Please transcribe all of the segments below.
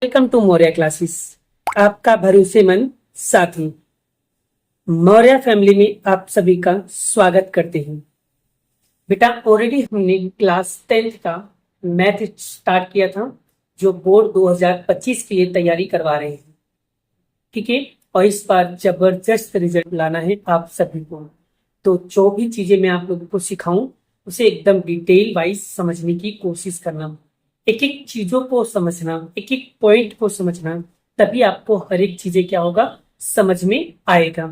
Welcome to Maurya classes. आपका भरोसेमंद साथी मौर्य फैमिली में आप सभी का स्वागत करते हैं। बेटा ऑलरेडी हमने क्लास 10th का मैथ स्टार्ट किया था, जो बोर्ड 2025 के लिए तैयारी करवा रहे हैं। ठीक है, और इस बार जबरदस्त रिजल्ट लाना है आप सभी को। तो जो भी चीजें मैं आप लोगों को सिखाऊं उसे एकदम डिटेल वाइज समझने की कोशिश करना, एक एक चीजों को समझना, एक एक पॉइंट को समझना, तभी आपको हर एक चीजें क्या होगा समझ में आएगा।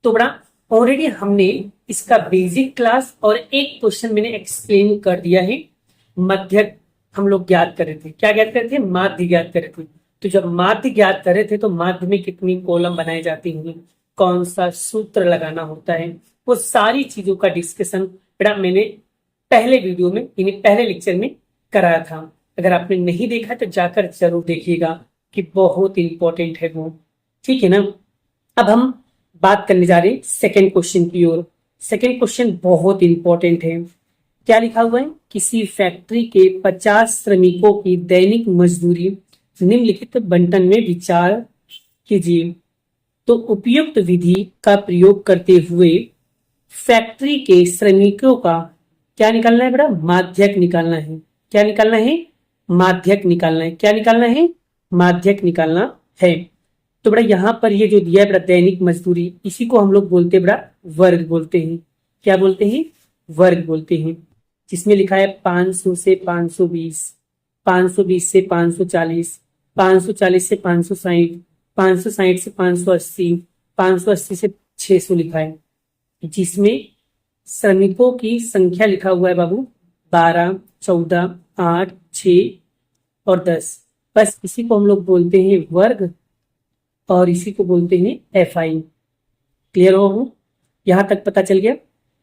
तो बड़ा ऑलरेडी हमने इसका बेसिक क्लास और एक क्वेश्चन मैंने एक्सप्लेन कर दिया है। मध्य हम लोग ज्ञात कर रहे थे, क्या ज्ञात कर रहे थे? माध्य ज्ञात कर रहे थे। तो जब माध्य ज्ञात कर रहे थे तो माध्य में कितनी कॉलम बनाए जाती हैं, कौन सा सूत्र लगाना होता है, वो सारी चीजों का डिस्कशन बेटा मैंने पहले वीडियो में यानी पहले लेक्चर में कराया था। अगर आपने नहीं देखा तो जाकर जरूर देखिएगा कि बहुत इंपॉर्टेंट है वो। ठीक है ना। अब हम बात करने जा रहे हैं सेकंड क्वेश्चन की ओर। सेकंड क्वेश्चन बहुत इंपॉर्टेंट है। क्या लिखा हुआ है? किसी फैक्ट्री के 50 श्रमिकों की दैनिक मजदूरी निम्नलिखित बंटन में विचार कीजिए। तो उपयुक्त विधि का प्रयोग करते हुए फैक्ट्री के श्रमिकों का क्या निकालना है बेटा? माध्यक निकालना है। क्या निकालना है? माध्यक निकालना है। क्या निकालना है? माध्यक निकालना है। तो बेटा यहाँ पर ये जो दिया है बेटा दैनिक मजदूरी, इसी को हम लोग बोलते हैं बेटा वर्ग बोलते हैं। क्या बोलते हैं? वर्ग बोलते हैं। जिसमें लिखा है 500 से 520, 520 से 540, 540 से 560, 560 से 580, 580 से 600 लिखा है। जिसमें श्रमिकों की संख्या लिखा हुआ है बाबू 12, 14, 8, 6 और 10। बस इसी को हम लोग बोलते हैं वर्ग और इसी को बोलते हैं एफआई। क्लियर हो? यहां तक पता चल गया।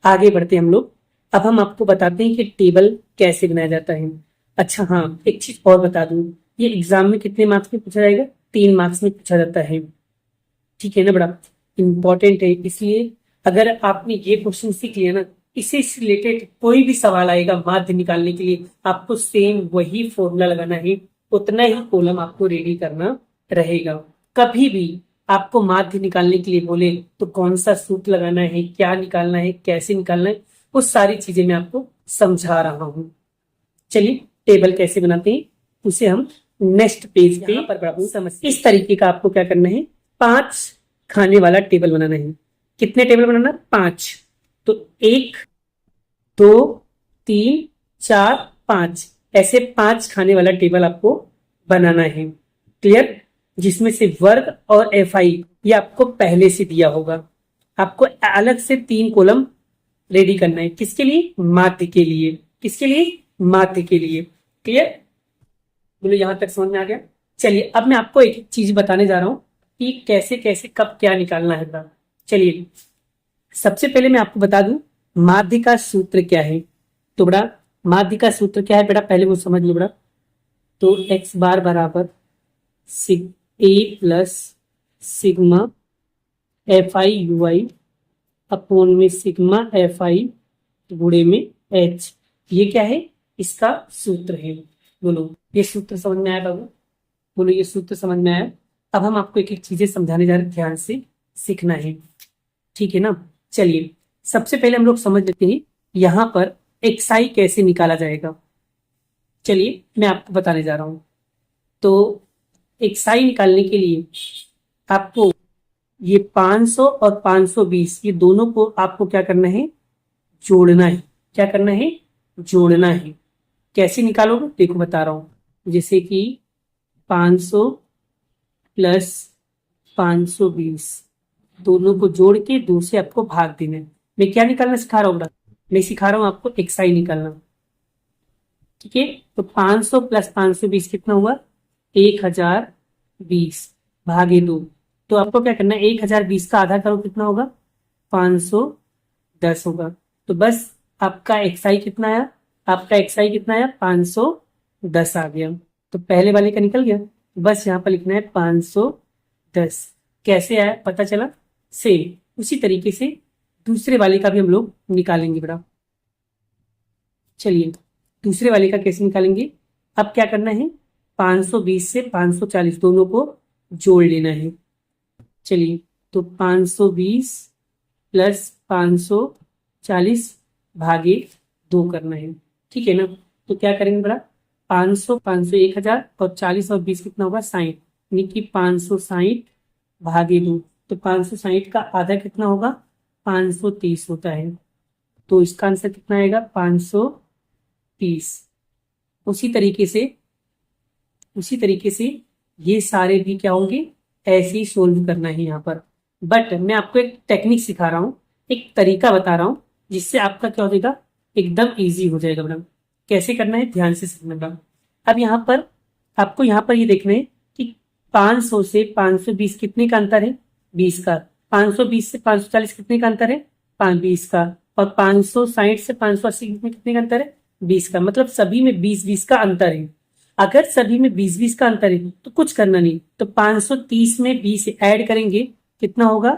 आगे बढ़ते हम लोग। अब हम आपको बताते हैं कि टेबल कैसे बनाया जाता है। अच्छा हाँ, एक चीज और बता दूं, ये एग्जाम में कितने मार्क्स में पूछा जाएगा? 3 मार्क्स में पूछा जाता है। ठीक है ना, बड़ा इंपॉर्टेंट है। इसलिए अगर आपने ये क्वेश्चन सीख लिया ना, इससे रिलेटेड कोई भी सवाल आएगा माध्य निकालने के लिए, आपको सेम वही फॉर्मूला लगाना है, उतना ही कॉलम आपको रेडी करना रहेगा। कभी भी आपको माध्य निकालने के लिए बोले तो कौन सा सूत्र लगाना है, क्या निकालना है, कैसे निकालना है, वो सारी चीजें मैं आपको समझा रहा हूं। चलिए टेबल कैसे बनाते हैं उसे हम नेक्स्ट पेज पे पर समझ। इस तरीके का आपको क्या करना है, 5 खाने वाला टेबल बनाना है। कितने टेबल बनाना? 5। तो 1, 2, 3, 4, 5 ऐसे 5 खाने वाला टेबल आपको बनाना है। क्लियर? जिसमें से वर्ग और एफआई ये आपको पहले से दिया होगा। आपको अलग से 3 कॉलम रेडी करना है। किसके लिए? माध्य के लिए। किसके लिए? माध्य के लिए। क्लियर? बोलो यहां तक समझ में आ गया? चलिए अब मैं आपको एक चीज बताने जा रहा हूं कि कैसे कैसे कब क्या निकालना है। चलिए सबसे पहले मैं आपको बता दूं माध्य का सूत्र क्या है। तो बड़ा माध्य का सूत्र क्या है बेटा, पहले वो समझ लो बड़ा। तो x बार बराबर a plus sigma F I you I upon में सिग्मा एफ आई गुणे में h। ये क्या है? इसका सूत्र है। बोलो ये सूत्र समझ में आया बाबू? बोलो ये सूत्र समझ में आया? अब हम आपको एक एक चीजें समझाने जा रहे हैं, ध्यान से सीखना है। ठीक है ना। चलिए सबसे पहले हम लोग समझ लेते हैं यहां पर एक्साई कैसे निकाला जाएगा। चलिए मैं आपको बताने जा रहा हूं। तो एक्साई निकालने के लिए आपको ये 500 और 520 ये दोनों को आपको क्या करना है? जोड़ना है। क्या करना है? जोड़ना है। कैसे निकालोगे देखो बता रहा हूं। जैसे कि 500 प्लस 520 दोनों को जोड़ के 2 से आपको भाग देना है। मैं क्या निकालना सिखा रहा हूँ? मैं सिखा रहा हूँ आपको एक्साई निकालना। ठीक है, तो 500 प्लस 520 कितना हुआ? 1020 भागे 2। तो आपको क्या करना है? 1020 का आधा करो कितना होगा? 510 होगा। तो बस आपका एक्साई कितना आया? आपका एक्साई कितना आया? 510 आ गया। तो पहले वाले का निकल गया। बस यहाँ पर लिखना है 510। कैसे आया पता चला? सेम उसी तरीके से दूसरे वाले का भी हम लोग निकालेंगे बेटा। चलिए दूसरे वाले का कैसे निकालेंगे? अब क्या करना है? 520 से 540 दोनों को जोड़ लेना है। चलिए, तो 520 प्लस 540 भागे 2 करना है, ठीक है ना। तो क्या करेंगे बड़ा, 500 500 1000 और 40 और 20 कितना होगा 60, यानी कि 560 भागे 2। तो 560 का आधा कितना होगा 530 होता है। तो इसका आंसर कितना आएगा 530। उसी तरीके से ये सारे भी क्या होंगे, ऐसे ही सोल्व करना है यहाँ पर। बट मैं आपको एक टेक्निक सिखा रहा हूँ, एक तरीका बता रहा हूँ, जिससे आपका क्या हो जाएगा, एकदम इजी हो जाएगा मैडम। कैसे करना है ध्यान से समझना मैडम। अब यहाँ पर आपको यहाँ पर ये देखना है कि 500 से 520 कितने का अंतर है, 20 का। 520 से 540 कितने का अंतर है, 20 का। और 560 से 580 में कितने का अंतर है, 20 का। मतलब सभी में 20-20 का अंतर है। अगर सभी में 20-20 का अंतर है तो कुछ करना नहीं, तो 530 में 20 ऐड करेंगे, कितना होगा,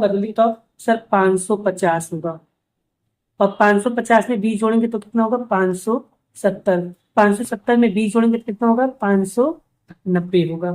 जल्दी बताओ सर, 550 होगा। और 550 में 20 जोड़ेंगे तो कितना होगा 570। 570 में 20 जोड़ेंगे तो कितना होगा 590 होगा।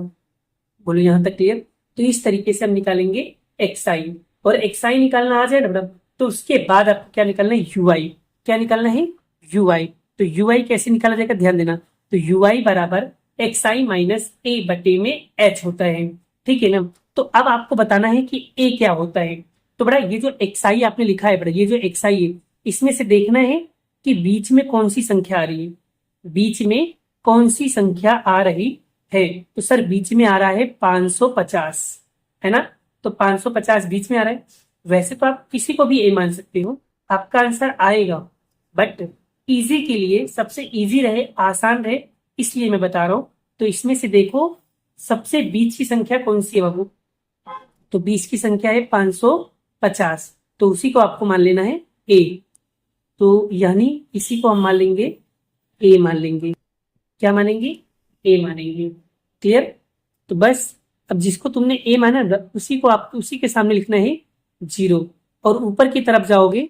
बोलो यहाँ तक क्लियर। तो इस तरीके से हम निकालेंगे एक्सआई, और एक्सआई निकालना आ जाए ना मैडम, तो उसके बाद आपको क्या निकालना है, यूआई। क्या निकालना है, यूआई। तो यूआई कैसे निकाला जाएगा ध्यान देना। तो यूआई बराबर एक्सआई माइनस ए बटे में एच होता है, ठीक है ना। तो अब आपको बताना है कि ए क्या होता है। तो बड़ा ये जो एक्सआई आपने लिखा है, बड़ा ये जो एक्सआई है, इसमें से देखना है कि बीच में कौन सी संख्या आ रही है, बीच में कौन सी संख्या आ रही है। तो सर बीच में आ रहा है 550, है ना। तो 550 बीच में आ रहा है। वैसे तो आप किसी को भी ए मान सकते हो, आपका आंसर आएगा। बट इजी के लिए, सबसे इजी रहे, आसान रहे, इसलिए मैं बता रहा हूं। तो इसमें से देखो सबसे बीच की संख्या कौन सी है बाबू, तो बीच की संख्या है 550। तो उसी को आपको मान लेना है ए। तो यानी इसी को हम मान लेंगे ए, मान लेंगे। क्या मानेंगे, ए मानेंगे। क्लियर। तो बस अब जिसको तुमने ए माना उसी को आप उसी के सामने लिखना है 0। और ऊपर की तरफ जाओगे,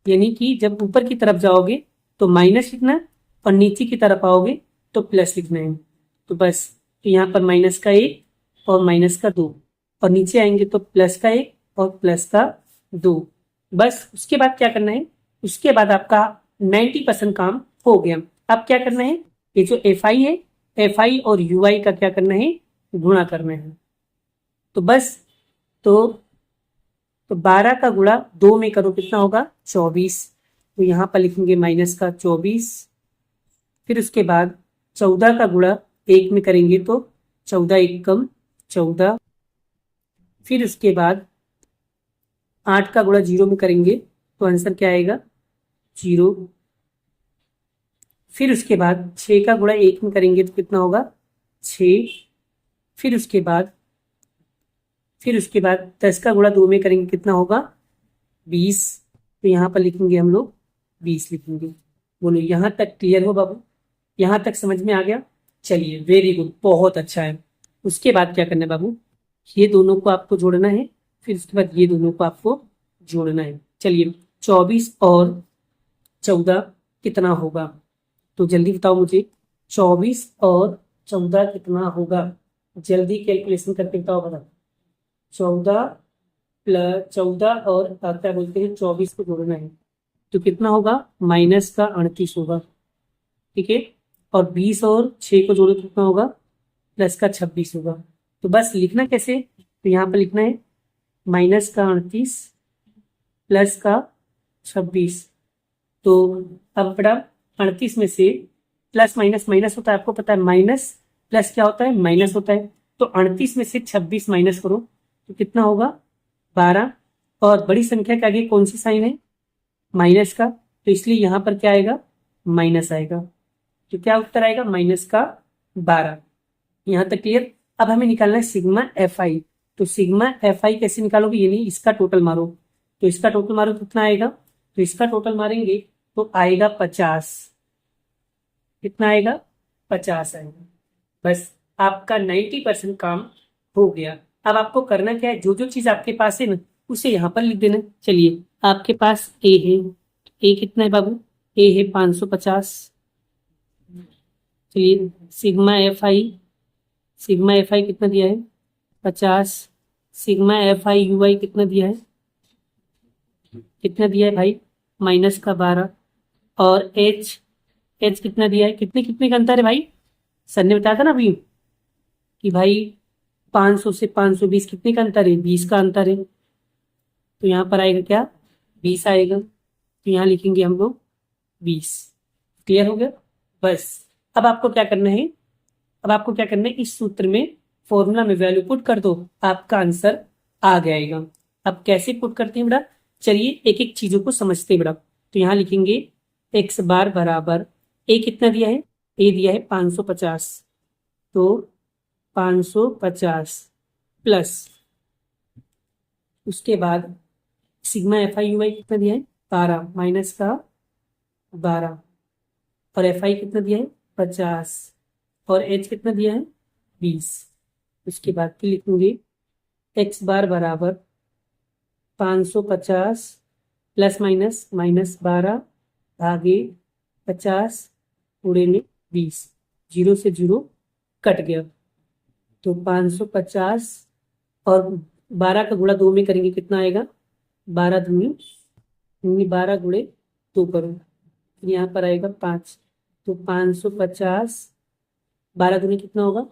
यानी कि जब ऊपर की तरफ जाओगे तो माइनस लिखना, और नीचे की तरफ आओगे तो प्लस लिखना है। तो बस, तो यहाँ पर माइनस का 1 और माइनस का 2, और नीचे आएंगे तो प्लस का 1 और प्लस का 2। बस उसके बाद क्या करना है, उसके बाद आपका 90% काम हो गया। अब क्या करना है, ये जो एफ आई है, एफ आई और यू आई का क्या करना है, गुणा करना है। तो बस, तो 12 का गुणा 2 में करो, कितना होगा 24। तो यहाँ पर लिखेंगे माइनस का 24। फिर उसके बाद 14 का गुणा 1 में करेंगे तो 14 1 कम 14। फिर उसके बाद 8 का गुणा 0 में करेंगे तो आंसर क्या आएगा 0। फिर उसके बाद 6 का गुणा 1 में करेंगे तो कितना होगा 6। फिर उसके बाद 10 का गुणा 2 में करेंगे कितना होगा 20। तो यहाँ पर लिखेंगे हम लोग 20 लिखेंगे। बोलो यहाँ तक क्लियर हो बाबू, यहाँ तक समझ में आ गया। चलिए वेरी गुड, बहुत अच्छा है। उसके बाद क्या करना है बाबू, ये दोनों को आपको जोड़ना है, फिर उसके बाद ये दोनों को आपको जोड़ना है। चलिए 24 और 14 कितना होगा, तो जल्दी बताओ मुझे, 24 और 14 कितना होगा, जल्दी कैलकुलेशन करके बताओ। बता 14 प्लस 14 और क्या बोलते हैं 24 को जोड़ना है तो कितना होगा माइनस का 38 होगा, ठीक है। और 20 और 6 को जोड़ो तो कितना होगा प्लस का 26 होगा। तो बस लिखना कैसे, तो यहाँ पर लिखना है माइनस का 38 प्लस का 26। तो अब बड़ा 38 में से प्लस माइनस माइनस होता है, आपको पता है माइनस प्लस क्या होता है, माइनस होता है। तो 38 में से 26 माइनस करो तो कितना होगा 12। और बड़ी संख्या के आगे कौन सी साइन है, माइनस का, तो इसलिए यहाँ पर क्या आएगा माइनस आएगा। तो क्या उत्तर आएगा माइनस का 12। यहाँ तक क्लियर। अब हमें निकालना है सिग्मा एफ आई। तो सिग्मा एफ आई कैसे निकालोगे, यानी इसका टोटल मारो। तो इसका टोटल मारो कितना आएगा, तो इसका टोटल मारेंगे तो आएगा 50। कितना आएगा 50 आएगा। बस आपका 90% काम हो गया। अब आपको करना क्या है, जो जो चीज आपके पास है ना उसे यहाँ पर लिख देना। चलिए आपके पास ए है, ए कितना है बाबू, ए है 550, चलिए सिग्मा एफ आई कितना दिया है 50। सिग्मा एफ आई यू आई कितना दिया है भाई -12। और एच एच कितना दिया है, कितने कितने का अंतर है भाई। सर ने बताया था ना अभी कि भाई 500 से 520 कितने का अंतर है, 20 का अंतर है। तो यहाँ पर आएगा क्या 20 आएगा, तो यहाँ लिखेंगे हम लोग 20। क्लियर हो गया। बस अब आपको क्या करना है, इस सूत्र में फॉर्मूला में वैल्यू पुट कर दो, आपका आंसर आ जाएगा। अब कैसे पुट करते हैं बेटा, चलिए एक एक चीजों को समझते हैं बेटा। तो यहाँ लिखेंगे x बार बराबर ए कितना दिया है, ए दिया है 550, तो 550 प्लस उसके बाद सिग्मा एफ आई यू आई कितना दिया है 12 माइनस का 12, और एफ आई कितना दिया है 50, और एच कितना दिया है 20। उसके बाद फिर लिखूंगी एक्स बार बराबर 550 प्लस माइनस -12 भागे 50 पूरे में 20, 0 से 0 कट गया। तो 550 और 12 का गुणा 2 में करेंगे कितना आएगा 12 दूनी 12 गुणे 2 करो, यहाँ पर आएगा 5। तो 550 12 दूनी कितना होगा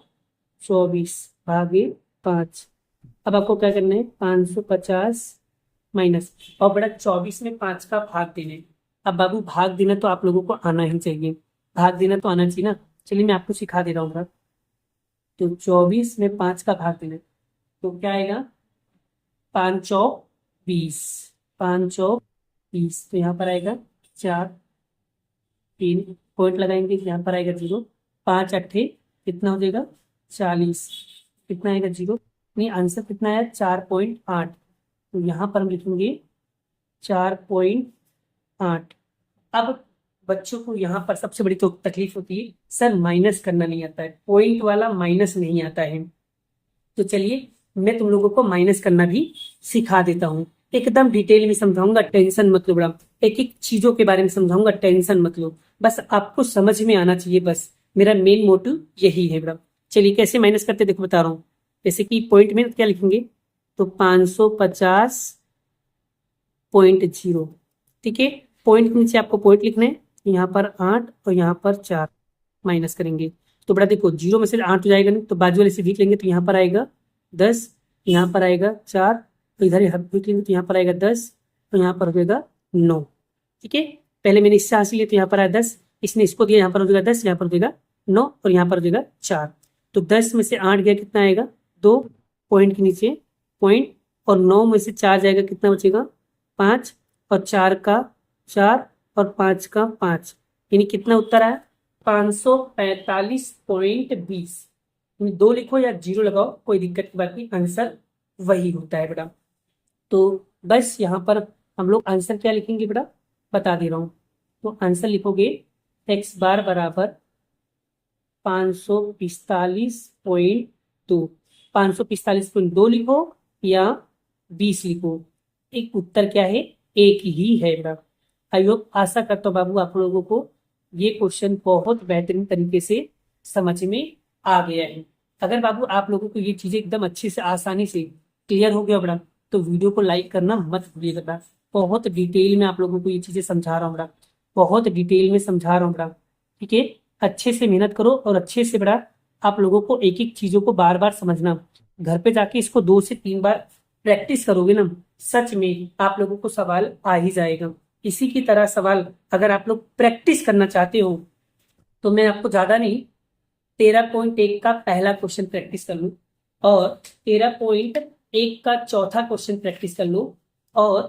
24 भागे 5। अब आपको क्या करना है 550 माइनस, और बड़ा 24 में 5 का भाग देने। अब बाबू भाग देना तो आप लोगों को आना ही चाहिए, भाग देना तो आना चाहिए ना। चलिए मैं आपको सिखा दे रहा हूँ। तो 24 में 5 का भाग देना, तो क्या आएगा 5 चौक 20, 5 चौक 20। तो यहाँ पर आएगा 4, 3 पॉइंट लगाएंगे, यहाँ पर आएगा 0, 5 अट्ठे कितना हो जाएगा 40, कितना आएगा 0, नहीं आंसर कितना है 4.8। तो यहाँ पर हम लिखेंगे 4.8। अब बच्चों को यहाँ पर सबसे बड़ी तो तकलीफ होती है, सर माइनस करना नहीं आता है, पॉइंट वाला माइनस नहीं आता है। तो चलिए मैं तुम लोगों को माइनस करना भी सिखा देता हूँ, एकदम डिटेल में समझाऊंगा, टेंशन मत लो बड़ा, एक एक चीजों के बारे में समझाऊंगा, टेंशन मत लो, बस आपको समझ में आना चाहिए, बस मेरा मेन मोटिव यही है बड़ा। चलिए कैसे माइनस करते देखो बता रहा हूँ। जैसे कि पॉइंट में क्या लिखेंगे, तो 550.0, ठीक है। पॉइंट के नीचे आपको पॉइंट लिखना है, यहाँ पर 8 और यहाँ पर 4 माइनस करेंगे। तो बड़ा देखो 0 में से 8 हो जाएगा नहीं, तो बाजू वाले से वीक लेंगे, तो यहाँ पर आएगा 10, यहाँ पर आएगा 4, तो इधर वीक लेंगे तो यहाँ पर आएगा 10, तो यहाँ पर हो जाएगा 9, ठीक है। पहले मैंने इससे हासिल लिया तो यहाँ पर आया 10, इसने इसको दिया, यहाँ पर हो जाएगा 10, यहाँ पर हो जाएगा 9, और यहाँ पर हो जाएगा 4। तो 10 में से 8 गया कितना आएगा 2, पॉइंट के नीचे पॉइंट, और 9 में से 4 जाएगा कितना बचेगा 5, और 4 का 4 और 5 का 5, यानी कितना उत्तर आया 545.20। 2 लिखो या 0 लगाओ कोई दिक्कत की बात नहीं, आंसर वही होता है बेटा। तो बस यहाँ पर हम लोग आंसर क्या लिखेंगे बेटा बता दे रहा हूँ। तो आंसर लिखोगे एक्स बार बराबर 545.2, 545.2 लिखो या 20 लिखो, एक उत्तर क्या है एक ही है बेटा। आई होप आशा करता हूँ बाबू आप लोगों को ये क्वेश्चन बहुत बेहतरीन तरीके से समझ में आ गया है। अगर बाबू आप लोगों को ये चीजें एकदम अच्छे से आसानी से क्लियर हो गया बेटा, तो वीडियो को लाइक करना मत भूलिएगा बेटा। बहुत डिटेल में आप लोगों को ये चीजें समझा रहा हूँ बेटा, बहुत डिटेल में समझा रहा हूँ बेटा, ठीक है। अच्छे से मेहनत करो और अच्छे से बेटा आप लोगों को एक एक चीजों को बार बार समझना, घर पे जाके इसको 2 से 3 बार प्रैक्टिस करोगे ना, सच में आप लोगों को सवाल आ ही जाएगा। इसी की तरह सवाल अगर आप लोग प्रैक्टिस करना चाहते हो तो मैं आपको ज्यादा नहीं 13.1 का पहला क्वेश्चन प्रैक्टिस कर लो, और 13.1 का चौथा क्वेश्चन प्रैक्टिस कर लो, और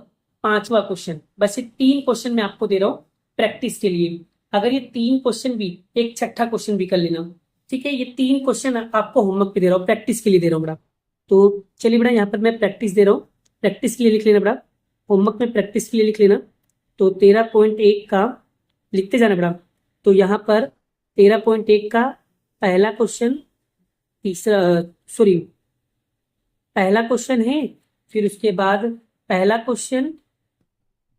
5वां क्वेश्चन, बस ये 3 क्वेश्चन मैं आपको दे रहा हूँ प्रैक्टिस के लिए। अगर ये 3 क्वेश्चन भी, एक छठा क्वेश्चन भी कर लेना, ठीक है। ये 3 क्वेश्चन आपको होमवर्क पे दे रहा हूँ, प्रैक्टिस के लिए दे रहा हूँ बेटा। तो चलिए बेटा यहाँ पर मैं प्रैक्टिस दे रहा हूँ, प्रैक्टिस के लिए लिख लेना बेटा, होमवर्क में प्रैक्टिस के लिए लिख लेना। तो 13.1 का लिखते जाना बेटा। तो यहाँ पर 13.1 का पहला क्वेश्चन, पहला क्वेश्चन है, फिर उसके बाद पहला क्वेश्चन,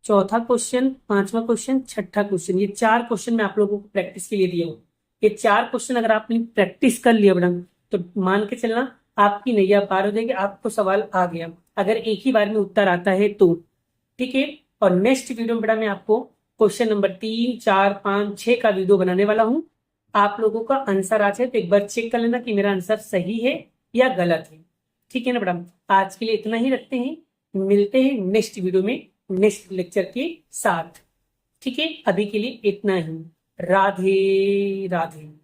चौथा क्वेश्चन, 5वां क्वेश्चन, छठा क्वेश्चन, ये 4 क्वेश्चन मैं आप लोगों को प्रैक्टिस के लिए दिया हूँ। ये 4 क्वेश्चन अगर आपने प्रैक्टिस कर लिया बेटा तो मान के चलना आपकी नैया पार हो जाएगी, आपको सवाल आ गया अगर एक ही बार में उत्तर आता है तो। ठीक है, और नेक्स्ट वीडियो में बेटा मैं आपको क्वेश्चन नंबर 3, 4, 5, 6 का वीडियो बनाने वाला हूं। आप लोगों का आंसर आज है तो एक बार चेक कर लेना कि मेरा आंसर सही है या गलत है। ठीक है ना बेटा, आज के लिए इतना ही रखते हैं, मिलते हैं नेक्स्ट वीडियो में नेक्स्ट लेक्चर के साथ। ठीक है, अभी के लिए इतना ही। राधे राधे।